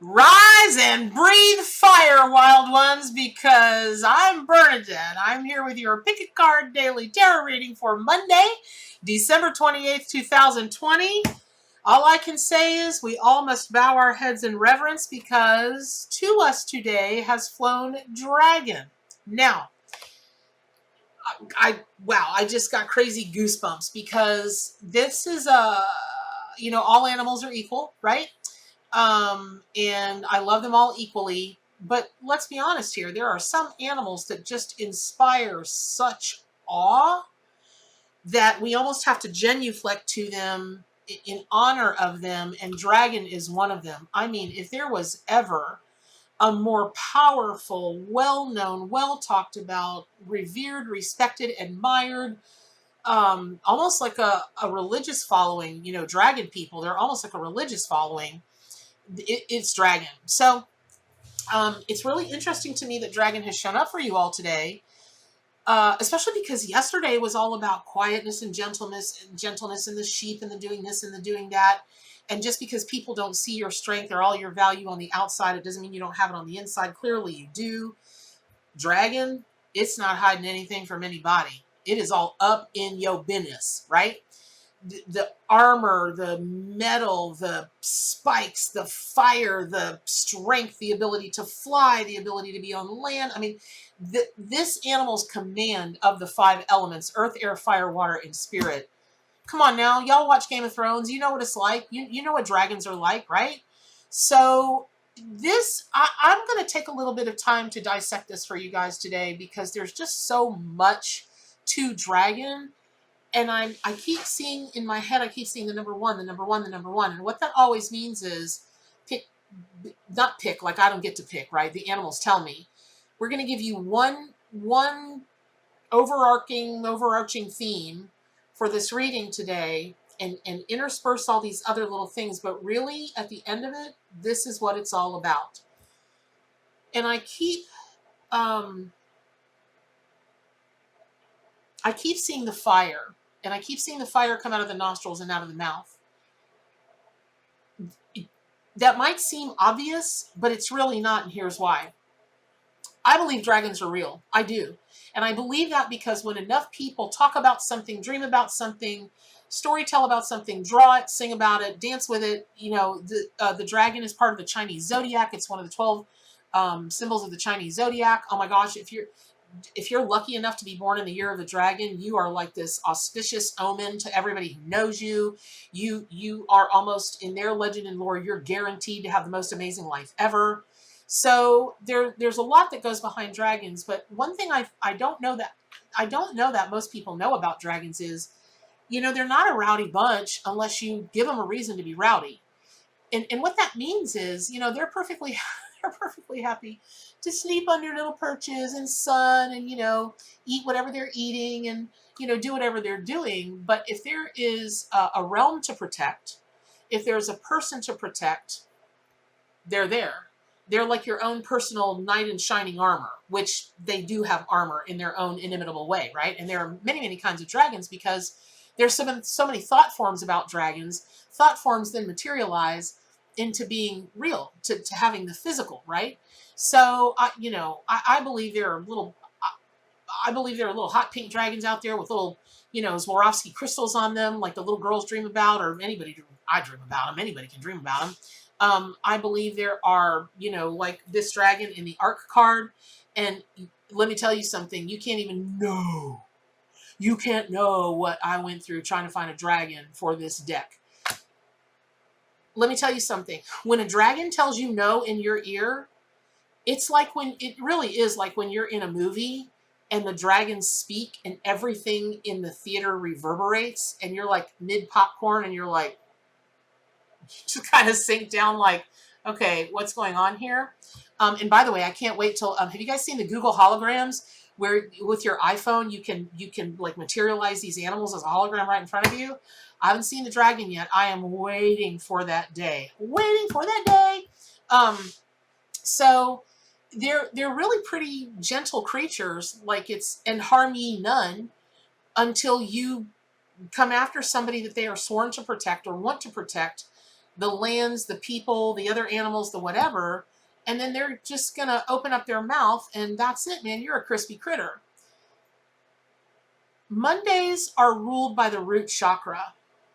Rise and breathe fire, wild ones, because I'm Bernadette. I'm here with your Pick a Card Daily Tarot reading for Monday, December 28th, 2020. All I can say is we all must bow our heads in reverence because to us today has flown Dragon. Now, I just got crazy goosebumps because this is all animals are equal, right? And I love them all equally. But let's be honest here. There are some animals that just inspire such awe that we almost have to genuflect to them in honor of them. And Dragon is one of them. I mean, if there was ever a more powerful, well-known, well-talked about, revered, respected, admired, almost like a religious following, Dragon people, they're almost like a religious following. It's Dragon. So it's really interesting to me that Dragon has shown up for you all today, especially because yesterday was all about quietness and gentleness and the sheep and the doing this and the doing that. And just because people don't see your strength or all your value on the outside, it doesn't mean you don't have it on the inside. Clearly you do. Dragon, it's not hiding anything from anybody. It is all up in your business, right? The armor, the metal, the spikes, the fire, the strength, the ability to fly, the ability to be on land. I mean, this animal's command of the 5 elements, earth, air, fire, water, and spirit. Come on now, y'all watch Game of Thrones. You know what it's like. You know what dragons are like, right? So I'm going to take a little bit of time to dissect this for you guys today because there's just so much to Dragon. And I keep seeing in my head, I keep seeing the number one, the number one, the number one. And what that always means is not pick, like I don't get to pick, right? The animals tell me. We're going to give you one overarching theme for this reading today and intersperse all these other little things. But really, at the end of it, this is what it's all about. And I keep seeing the fire. And I keep seeing the fire come out of the nostrils and out of the mouth. That might seem obvious, but it's really not, and here's why. I believe dragons are real. I do. And I believe that because when enough people talk about something, dream about something, storytell about something, draw it, sing about it, dance with it, the dragon is part of the Chinese zodiac. It's one of the 12 symbols of the Chinese zodiac. Oh my gosh, if you're lucky enough to be born in the year of the dragon, you are like this auspicious omen to everybody who knows you. You are almost, in their legend and lore, you're guaranteed to have the most amazing life ever. So there's a lot that goes behind dragons, but one thing I don't know that most people know about dragons is, they're not a rowdy bunch unless you give them a reason to be rowdy. And what that means is, they're perfectly happy to sleep under little perches and sun and, eat whatever they're eating and, do whatever they're doing. But if there is a realm to protect, if there's a person to protect, they're there. They're like your own personal knight in shining armor, which they do have armor in their own inimitable way, right? And there are many, many kinds of dragons because there's so many thought forms about dragons. Thought forms then materialize into being real, to having the physical, right? So, I believe there are little hot pink dragons out there with little, Swarovski crystals on them, like the little girls dream about, or I dream about them. Anybody can dream about them. I believe there are, like this dragon in the Arc card. And let me tell you something, you can't know what I went through trying to find a dragon for this deck. Let me tell you something. When a dragon tells you no in your ear, it really is like when you're in a movie and the dragons speak and everything in the theater reverberates and you're like mid popcorn and you're like, just kind of sink down like, okay, what's going on here? And by the way, I can't wait till, have you guys seen the Google holograms where with your iPhone, you can like materialize these animals as a hologram right in front of you? I haven't seen the dragon yet. I am waiting for that day. So they're really pretty gentle creatures, and harm ye none until you come after somebody that they are sworn to protect or want to protect. the lands, the people, the other animals, the whatever, and then they're just going to open up their mouth and that's it, man. You're a crispy critter. Mondays are ruled by the root chakra.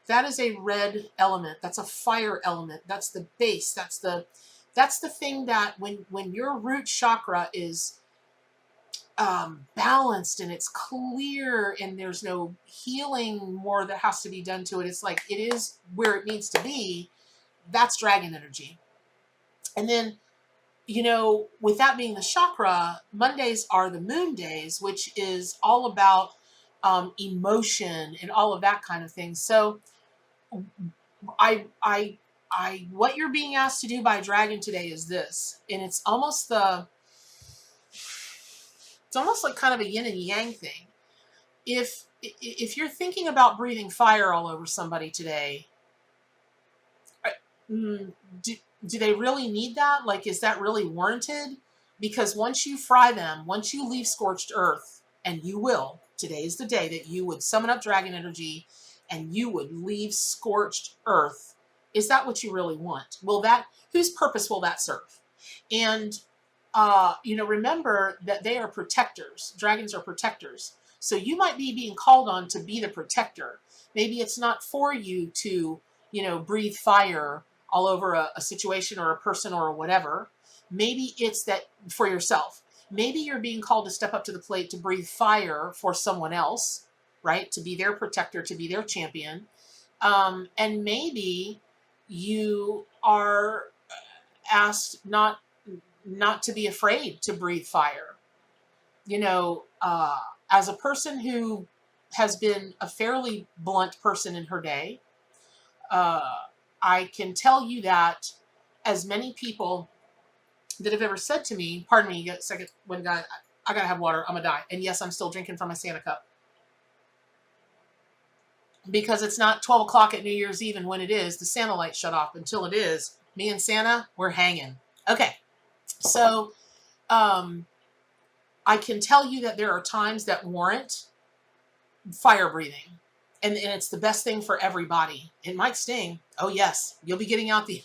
That is a red element. That's a fire element. That's the base. That's the thing that when your root chakra is balanced and it's clear and there's no healing more that has to be done to it, it's like it is where it needs to be. That's dragon energy. And then, you know, with that being the chakra, Mondays are the moon days, which is all about emotion and all of that kind of thing. So what you're being asked to do by dragon today is this, and it's almost like kind of a yin and yang thing. If you're thinking about breathing fire all over somebody today, do they really need that? Like, is that really warranted? Because once you fry them, once you leave scorched earth, and you will, today is the day that you would summon up dragon energy and you would leave scorched earth. Is that what you really want? Whose purpose will that serve? And, you know, remember that they are protectors. Dragons are protectors. So you might be being called on to be the protector. Maybe it's not for you to, you know, breathe fire all over a situation or a person or whatever. Maybe it's that for yourself. Maybe you're being called to step up to the plate to breathe fire for someone else, right? To be their protector, to be their champion. And maybe you are asked not to be afraid to breathe fire. You know, as a person who has been a fairly blunt person in her day, I can tell you that as many people that have ever said to me, pardon me, a second, one guy, I gotta have water, I'm gonna die. And yes, I'm still drinking from my Santa cup. Because it's not 12 o'clock at New Year's Eve, and when it is, the Santa light shut off. Until it is, me and Santa, we're hanging. Okay, so I can tell you that there are times that warrant fire breathing. And it's the best thing for everybody. It might sting. Oh yes, you'll be getting out the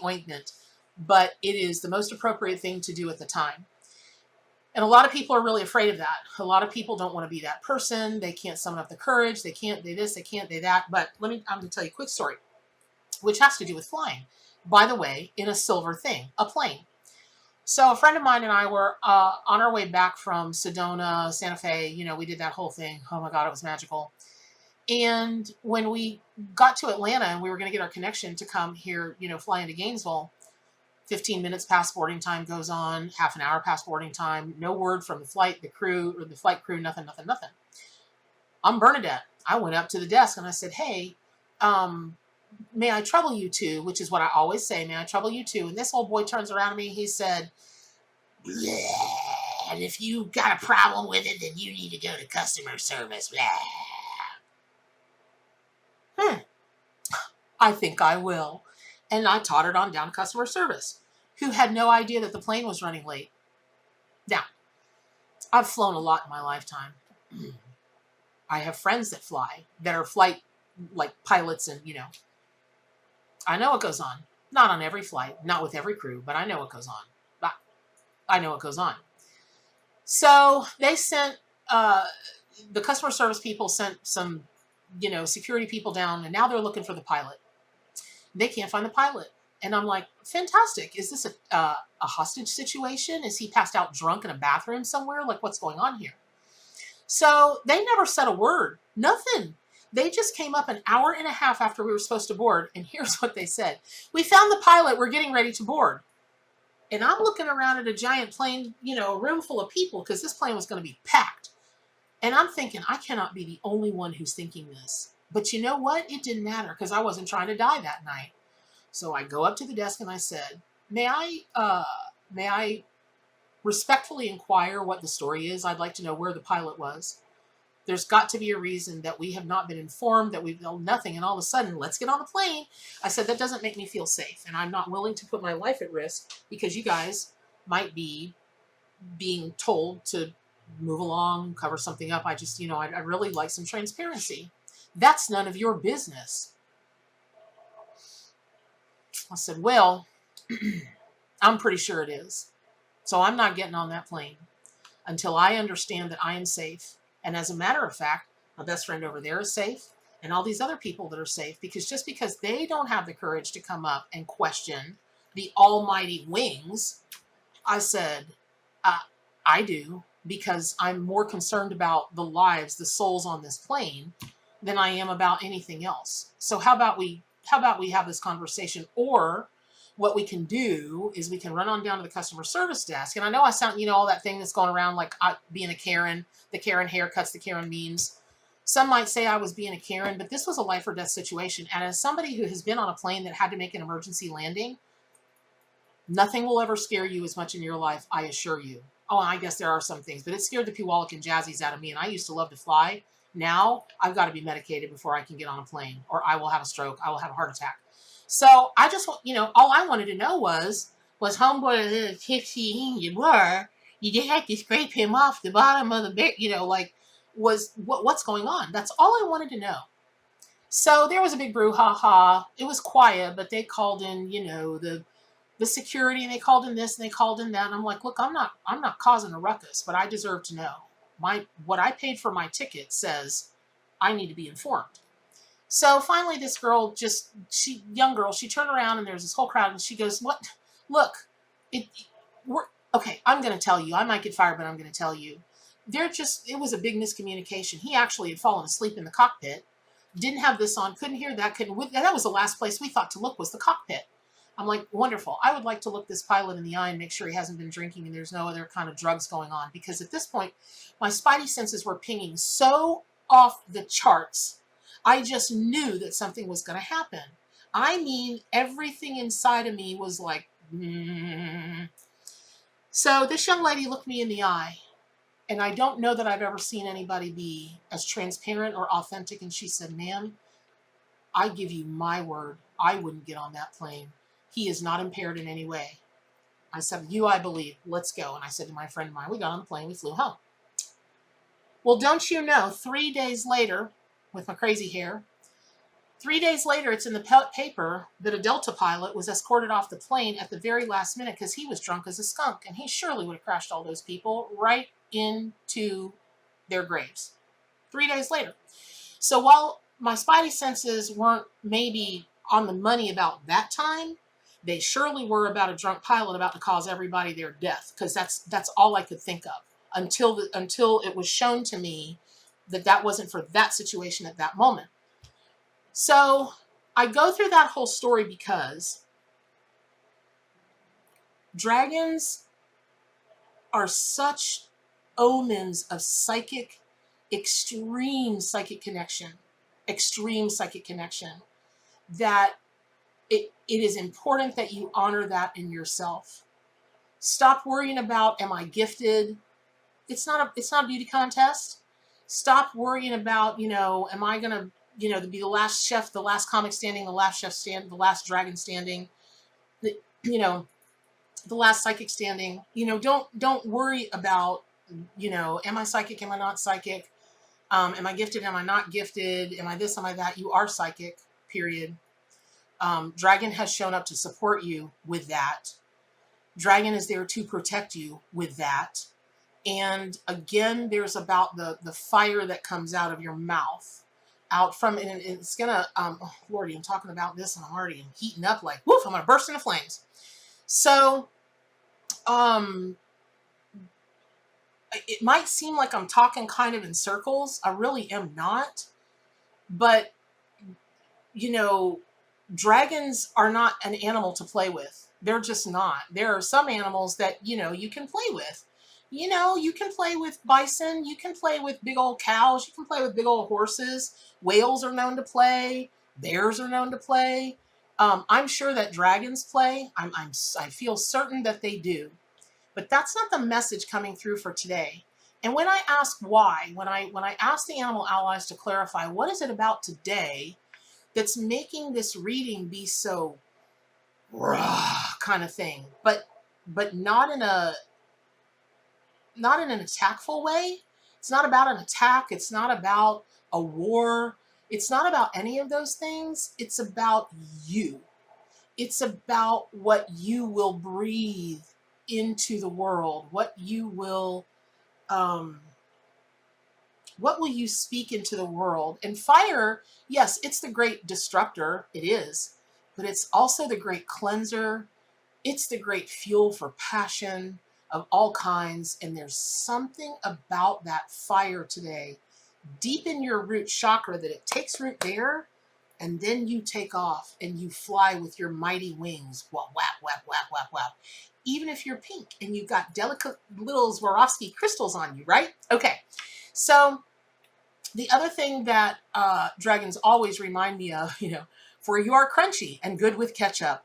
ointment. But it is the most appropriate thing to do at the time. And a lot of people are really afraid of that. A lot of people don't want to be that person. They can't summon up the courage. They can't do this, they can't do that. But I'm going to tell you a quick story, which has to do with flying. By the way, in a silver thing, a plane. So a friend of mine and I were on our way back from Sedona, Santa Fe. You know, we did that whole thing. Oh my God, it was magical. And when we got to Atlanta and we were going to get our connection to come here, you know, fly into Gainesville, 15 minutes past boarding time goes on, half an hour past boarding time, no word from the flight crew, nothing. I'm Bernadette. I went up to the desk and I said, hey, may I trouble you two? Which is what I always say, may I trouble you two? And this old boy turns around to me, he said, and if you got a problem with it, then you need to go to customer service. I think I will. And I tottered on down to customer service, who had no idea that the plane was running late. Now, I've flown a lot in my lifetime. I have friends that fly, that are flight, like pilots, and, you know, I know what goes on. Not on every flight, not with every crew, but I know what goes on. I know what goes on. So they sent, the customer service people sent some, you know, security people down, and now they're looking for the pilot. They can't find the pilot. And I'm like, fantastic. Is this a hostage situation? Is he passed out drunk in a bathroom somewhere? Like, what's going on here? So they never said a word. Nothing. They just came up an hour and a half after we were supposed to board. And here's what they said. We found the pilot. We're getting ready to board. And I'm looking around at a giant plane, you know, a room full of people, because this plane was going to be packed. And I'm thinking, I cannot be the only one who's thinking this. But you know what? It didn't matter, because I wasn't trying to die that night. So I go up to the desk and I said, may I respectfully inquire what the story is? I'd like to know where the pilot was. There's got to be a reason that we have not been informed, that we've known nothing, and all of a sudden, let's get on the plane. I said, that doesn't make me feel safe, and I'm not willing to put my life at risk because you guys might be being told to move along, cover something up. I just, you know, I'd really like some transparency. That's none of your business. I said, well, I'm pretty sure it is. So I'm not getting on that plane until I understand that I am safe. And as a matter of fact, my best friend over there is safe and all these other people that are safe, because just because they don't have the courage to come up and question the almighty wings, I said, I do, because I'm more concerned about the lives, the souls on this plane than I am about anything else. So how about we have this conversation? Or what we can do is we can run on down to the customer service desk. And I know I sound, all that thing that's going around like being a Karen, the Karen haircuts, the Karen memes. Some might say I was being a Karen, but this was a life or death situation. And as somebody who has been on a plane that had to make an emergency landing, nothing will ever scare you as much in your life, I assure you. Oh, I guess there are some things, but it scared the Puyallup and Jazzies out of me, and I used to love to fly. Now, I've got to be medicated before I can get on a plane, or I will have a stroke, I will have a heart attack. So, I just, all I wanted to know was homeboy a little tipsy you were, you just had to scrape him off the bottom of the bed, what's going on? That's all I wanted to know. So, there was a big brouhaha. It was quiet, but they called in, the security, and they called in this and they called in that. And I'm like, look, I'm not causing a ruckus, but I deserve to know. What I paid for my ticket says I need to be informed. So finally this girl, young girl, she turned around and there's this whole crowd and she goes, what? Look, we're okay. I'm going to tell you, I might get fired, but I'm going to tell you. It was a big miscommunication. He actually had fallen asleep in the cockpit, didn't have this on, couldn't hear that, that was the last place we thought to look, was the cockpit. I'm like, wonderful. I would like to look this pilot in the eye and make sure he hasn't been drinking and there's no other kind of drugs going on. Because at this point, my spidey senses were pinging so off the charts. I just knew that something was going to happen. I mean, everything inside of me was like, So this young lady looked me in the eye. And I don't know that I've ever seen anybody be as transparent or authentic. And she said, ma'am, I give you my word, I wouldn't get on that plane. He is not impaired in any way. I said, you, I believe. Let's go. And I said to my friend of mine, we got on the plane, we flew home. Well, don't you know, 3 days later, with my crazy hair, 3 days later, it's in the paper that a Delta pilot was escorted off the plane at the very last minute because he was drunk as a skunk. And he surely would have crashed all those people right into their graves. 3 days later. So while my spidey senses weren't maybe on the money about that time, they surely were about a drunk pilot about to cause everybody their death, because that's all I could think of until it was shown to me that wasn't for that situation at that moment. So I go through that whole story because dragons are such omens of extreme psychic connection, that it is important that you honor that in yourself. Stop worrying about, am I gifted? It's not a beauty contest. Stop worrying about, am I going to, be the last chef, the last comic standing, the last chef stand, the last dragon standing, the last psychic standing. Don't worry about, am I psychic? Am I not psychic? Am I gifted? Am I not gifted? Am I this? Am I that? You are psychic, period. Dragon has shown up to support you with that. Dragon is there to protect you with that. And again, there's about the fire that comes out of your mouth, out from, and it's gonna, Lordy, I'm talking about this and I'm already heating up like, woof, I'm gonna burst into flames. So, it might seem like I'm talking kind of in circles. I really am not. But, dragons are not an animal to play with. They're just not. There are some animals that, you can play with. You can play with bison. You can play with big old cows. You can play with big old horses. Whales are known to play. Bears are known to play. I'm sure that dragons play. I feel certain that they do. But that's not the message coming through for today. And when I ask why, when I ask the animal allies to clarify, what is it about today that's making this reading be so rah kind of thing, but not in an attackful way. It's not about an attack. It's not about a war. It's not about any of those things. It's about you. It's about what you will breathe into the world, um, what will you speak into the world? And fire, yes, it's the great destructor. It is, but it's also the great cleanser. It's the great fuel for passion of all kinds. And there's something about that fire today, deep in your root chakra, that it takes root there, and then you take off and you fly with your mighty wings. Whap, whap, whap, whap, whap, whap. Even if you're pink and you've got delicate little Swarovski crystals on you, right? Okay. So the other thing that dragons always remind me of, for you are crunchy and good with ketchup.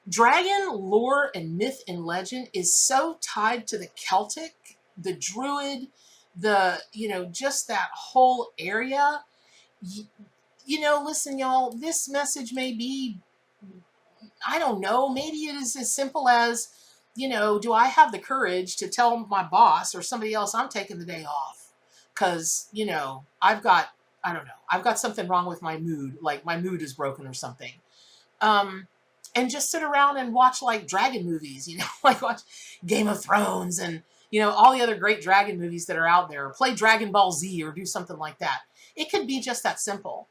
Dragon lore and myth and legend is so tied to the Celtic, the Druid, just that whole area. Listen, y'all, this message may be, I don't know, maybe it is as simple as, do I have the courage to tell my boss or somebody else I'm taking the day off? Because, I don't know, I've got something wrong with my mood, like my mood is broken or something. And just sit around and watch like dragon movies, like watch Game of Thrones and, all the other great dragon movies that are out there, or play Dragon Ball Z or do something like that. It could be just that simple.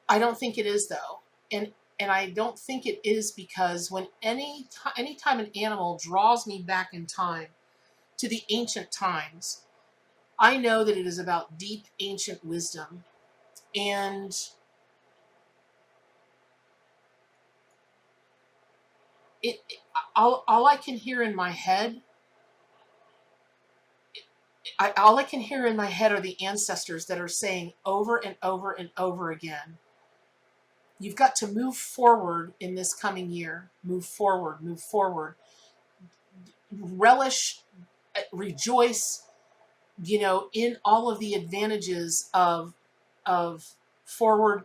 I don't think it is though. And I don't think it is because when anytime an animal draws me back in time to the ancient times, I know that it is about deep ancient wisdom. And all I can hear in my head, all I can hear in my head are the ancestors that are saying over and over and over again, you've got to move forward in this coming year. Move forward, move forward. Relish, rejoice, in all of the advantages of forward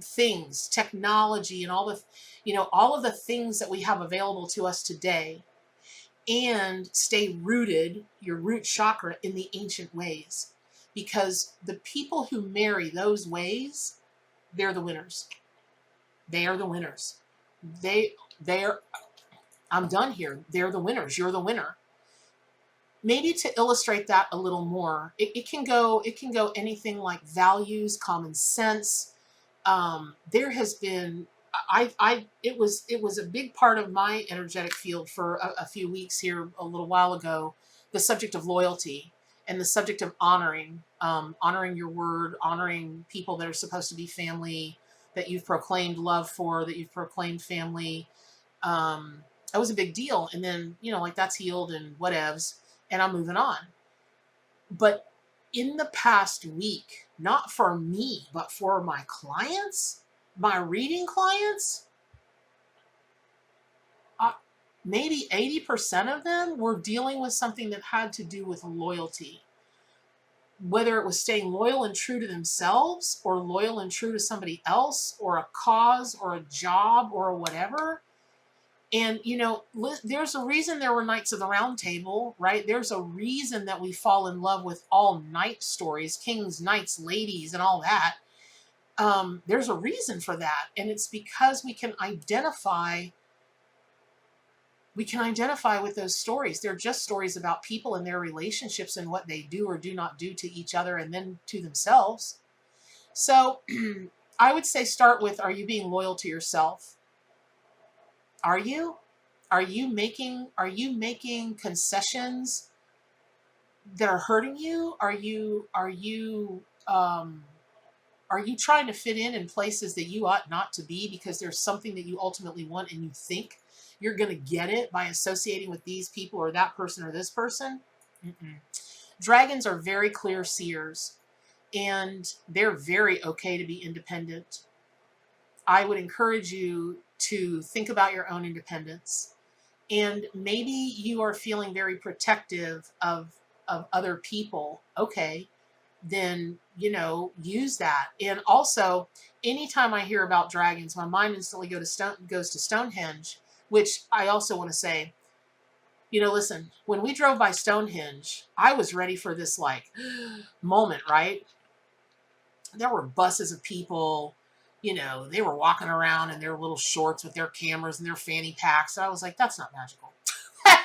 things, technology, and all of the things that we have available to us today, and stay rooted, your root chakra, in the ancient ways. Because the people who marry those ways, they're the winners. They are the winners. They're, I'm done here. They're the winners. You're the winner. Maybe to illustrate that a little more, it can go anything like values, common sense. There has been, it was a big part of my energetic field for a few weeks here a little while ago, the subject of loyalty and the subject of honoring your word, honoring people that are supposed to be family, that you've proclaimed love for, that you've proclaimed family. That was a big deal. And then, like that's healed and whatevs, and I'm moving on. But in the past week, not for me, but for my clients, my reading clients, maybe 80% of them were dealing with something that had to do with loyalty. Whether it was staying loyal and true to themselves, or loyal and true to somebody else, or a cause, or a job, or whatever. And, there's a reason there were Knights of the Round Table, right? There's a reason that we fall in love with all knight stories, kings, knights, ladies, and all that. There's a reason for that. And it's because we can identify with those stories. They're just stories about people and their relationships and what they do or do not do to each other and then to themselves. So I would say start with, are you being loyal to yourself? Are you making concessions that are hurting you? Are you trying to fit in places that you ought not to be because there's something that you ultimately want and you think you're going to get it by associating with these people or that person or this person? Mm-mm. Dragons are very clear seers, and they're very okay to be independent. I would encourage you to think about your own independence. And maybe you are feeling very protective of other people. Okay, then, use that. And also, anytime I hear about dragons, my mind instantly goes to Stonehenge, which I also want to say, listen, when we drove by Stonehenge, I was ready for this moment, right? There were buses of people, you know, they were walking around in their little shorts with their cameras and their fanny packs. And I was like, that's not magical.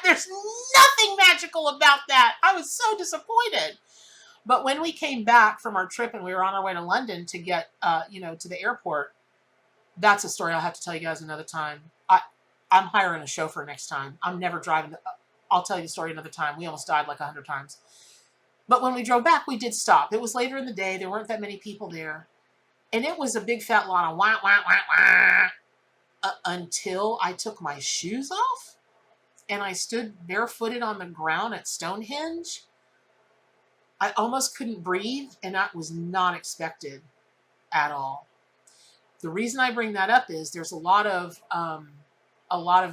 There's nothing magical about that. I was so disappointed. But when we came back from our trip and we were on our way to London to get, you know, to the airport, that's a story I'll have to tell you guys another time. I'm hiring a chauffeur next time. I'm never driving. I'll tell you the story another time. We almost died like 100 times. But when we drove back, we did stop. It was later in the day. There weren't that many people there. And it was a big fat lot of wah, wah, wah, wah, until I took my shoes off and I stood barefooted on the ground at Stonehenge. I almost couldn't breathe, and that was not expected at all. The reason I bring that up is there's a lot of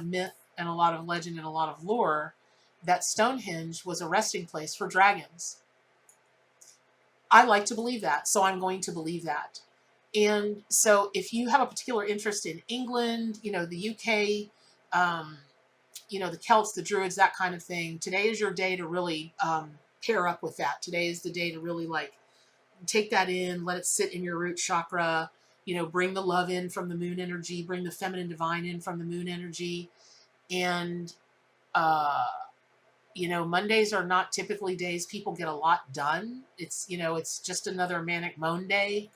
myth and a lot of legend and a lot of lore that Stonehenge was a resting place for dragons. I like to believe that, so I'm going to believe that. And so if you have a particular interest in England, you know, the UK, you know, the Celts, the Druids, that kind of thing, today is your day to really pair up with that. Today is the day to really like take that in, let it sit in your root chakra, you know, bring the love in from the moon energy, bring the feminine divine in from the moon energy. And, you know, Mondays are not typically days people get a lot done. It's, you know, it's just another manic moan day.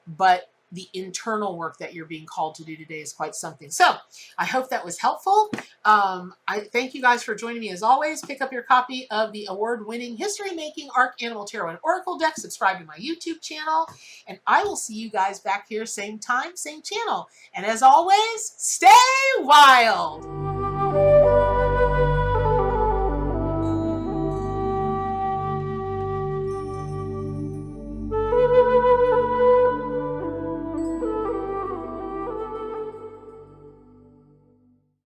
But the internal work that you're being called to do today is quite something. So I hope that was helpful. I thank you guys for joining me as always. Pick up your copy of the award-winning History-Making Arc Animal Tarot and Oracle deck. Subscribe to my YouTube channel. And I will see you guys back here same time, same channel. And as always, stay wild.